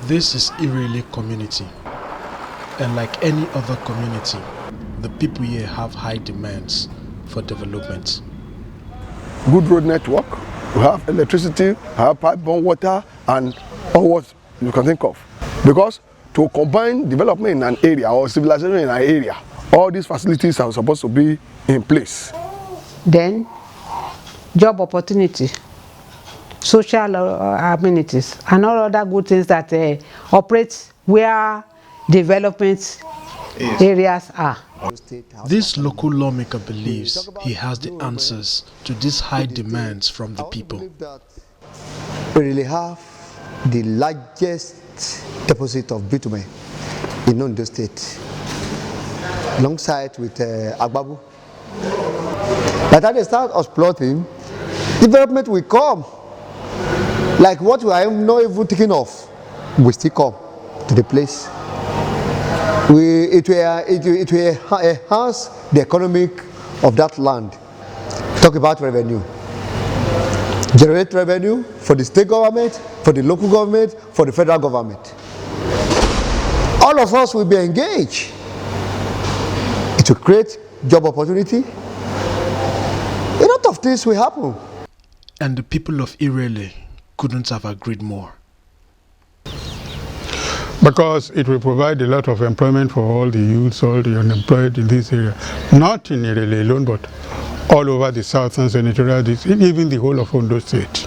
This is Irele community, and like any other community, the people here have high demands for development. Good road network, we have electricity, we have pipe-borne water, and all what you can think of. Because to combine development in an area or civilization in an area, all these facilities are supposed to be in place. Then, job opportunity, social amenities, and all other good things that operate where development areas are. This local lawmaker believes he has the answers to these high demands from the people. We really have the largest deposit of bitumen in Ondo State, alongside with Agbabu. By the time they start exploiting, development will come. Like what we are not even thinking of, will still come to the place. It will enhance the economic of that land. Talk about revenue. Generate revenue for the state government, for the local government, for the federal government. All of us will be engaged. It will create job opportunity. A lot of things will happen. And the people of Irele couldn't have agreed more. Because it will provide a lot of employment for all the youths, all the unemployed in this area. Not in Irele alone, but all over the southern senatorial district, even the whole of Ondo State.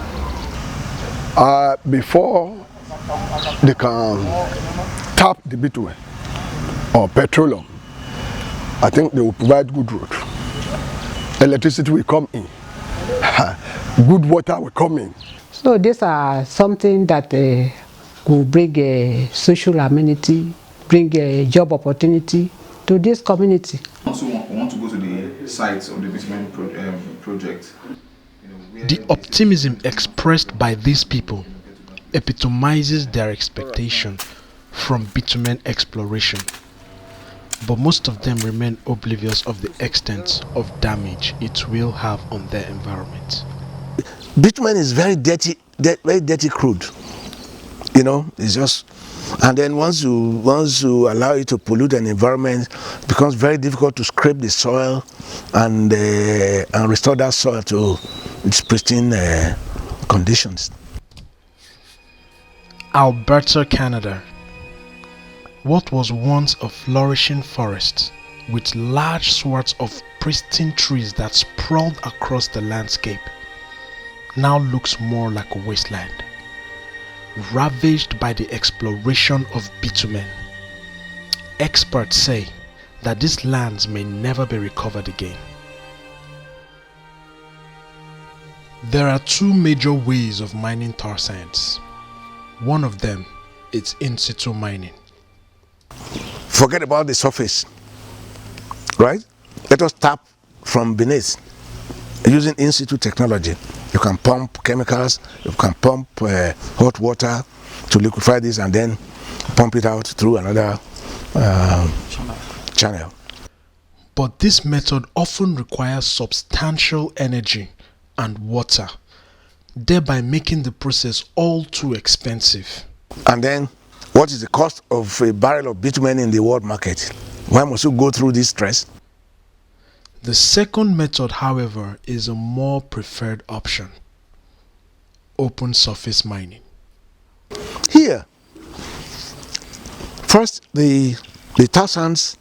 Before they can tap the bitumen or petroleum, I think they will provide good road. Electricity will come in. Good water will come in. So these are something that will bring a social amenity, bring a job opportunity to this community. Also, we want to go to the sites of the bitumen project. The optimism expressed by these people epitomizes their expectation from bitumen exploration. But most of them remain oblivious of the extent of damage it will have on their environment. Bitumen is very dirty crude. You know, it's just, and then once you allow it to pollute an environment, it becomes very difficult to scrape the soil and restore that soil to its pristine conditions. Alberta, Canada. What was once a flourishing forest with large swaths of pristine trees that sprawled across the landscape now looks more like a wasteland, ravaged by the exploration of bitumen. Experts say that these lands may never be recovered again. There are two major ways of mining tar sands. One of them is in situ mining. Forget about the surface, right? Let us tap from beneath using in situ technology. You can pump chemicals, you can pump hot water to liquefy this and then pump it out through another channel. But this method often requires substantial energy and water, thereby making the process all too expensive. And then, what is the cost of a barrel of bitumen in the world market? Why must you go through this stress? The second method, however, is a more preferred option: open surface mining. Here, first, the tar sands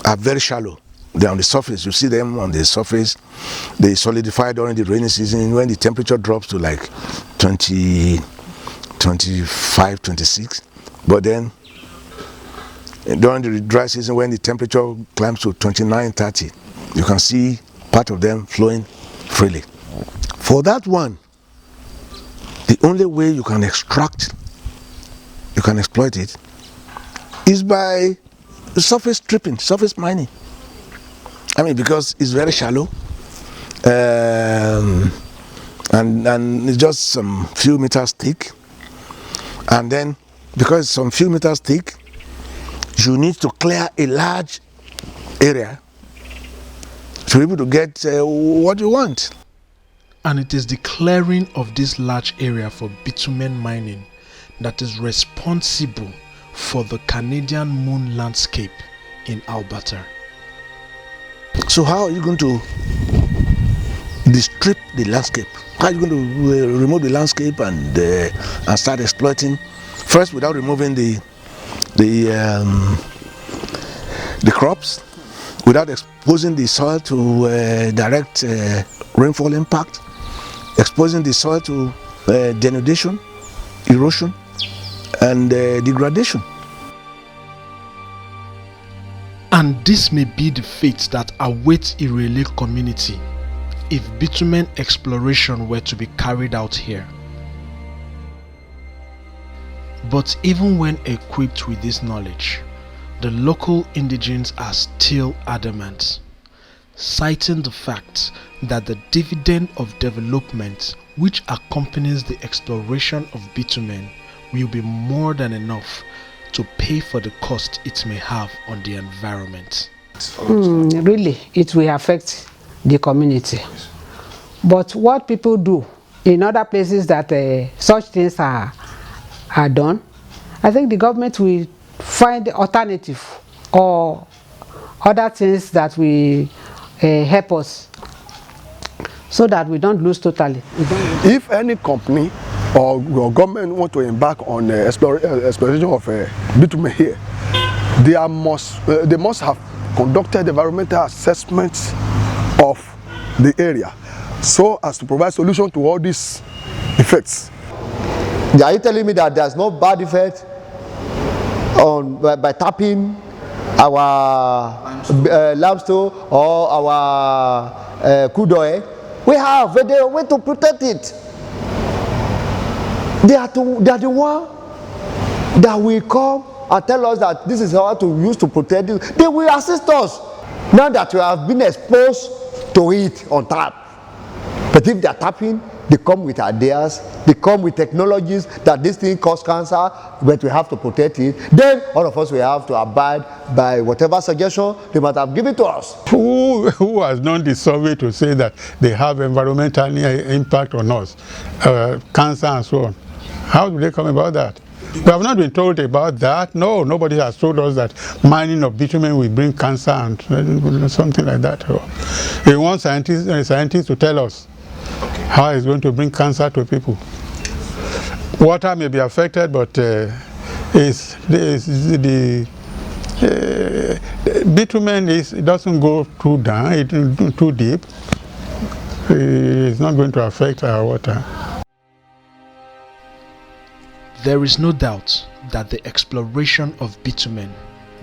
are very shallow. They're on the surface. You see them on the surface. They solidify during the rainy season when the temperature drops to like 20, 25, 26. But then during the dry season when the temperature climbs to 29, 30, you can see part of them flowing freely. For that one, the only way you can exploit it, is by surface stripping, surface mining. I mean, because it's very shallow, and it's just some few meters thick. And then, because it's some few meters thick, you need to clear a large area to be able to get what you want. And it is the clearing of this large area for bitumen mining that is responsible for the Canadian moon landscape in Alberta. So how are you going to strip the landscape? How are you going to remove the landscape and start exploiting? First, without removing the crops, without exposing the soil to direct rainfall impact, exposing the soil to denudation, erosion, and degradation. And this may be the fate that awaits Irele community if bitumen exploration were to be carried out here. But even when equipped with this knowledge, the local indigenes are still adamant, citing the fact that the dividend of development which accompanies the exploration of bitumen will be more than enough to pay for the cost it may have on the environment. Really, it will affect the community. But what people do in other places that such things are done, I think the government will find alternative or other things that will help us so that we don't lose totally. If any company or government want to embark on exploration of bitumen here, they must have conducted environmental assessments of the area so as to provide solution to all these effects. Are you telling me that there's no bad effect by tapping our limestone or our crude oil? We have, but there are ways to protect it. They are the one that will come and tell us that this is how to use to protect it. They will assist us. Now that we have been exposed to it on tap. But if they are tapping, they come with ideas, they come with technologies that this thing causes cancer, but we have to protect it. Then all of us will have to abide by whatever suggestion they might have given to us. Who has done the survey to say that they have environmental impact on us, cancer and so on? How do they come about that? We have not been told about that. No, nobody has told us that mining of bitumen will bring cancer and something like that. We want scientists to tell us how it's going to bring cancer to people. Water may be affected, but the bitumen it doesn't go too down, too deep. It's not going to affect our water. There is no doubt that the exploration of bitumen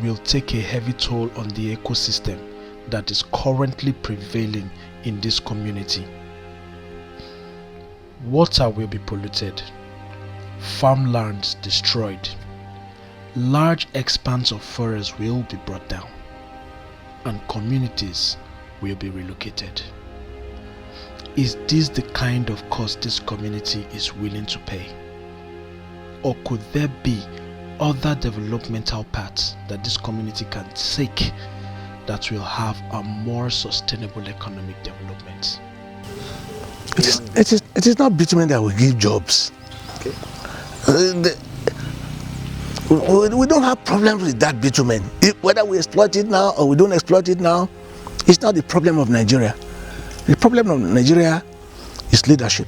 will take a heavy toll on the ecosystem that is currently prevailing in this community. Water will be polluted, farmlands destroyed, large expanse of forest will be brought down, and communities will be relocated. Is this the kind of cost this community is willing to pay? Or could there be other developmental paths that this community can take that will have a more sustainable economic development? It is not bitumen that will give jobs. Okay. We don't have problems with that bitumen. Whether we exploit it now or we don't exploit it now, it's not the problem of Nigeria. The problem of Nigeria is leadership.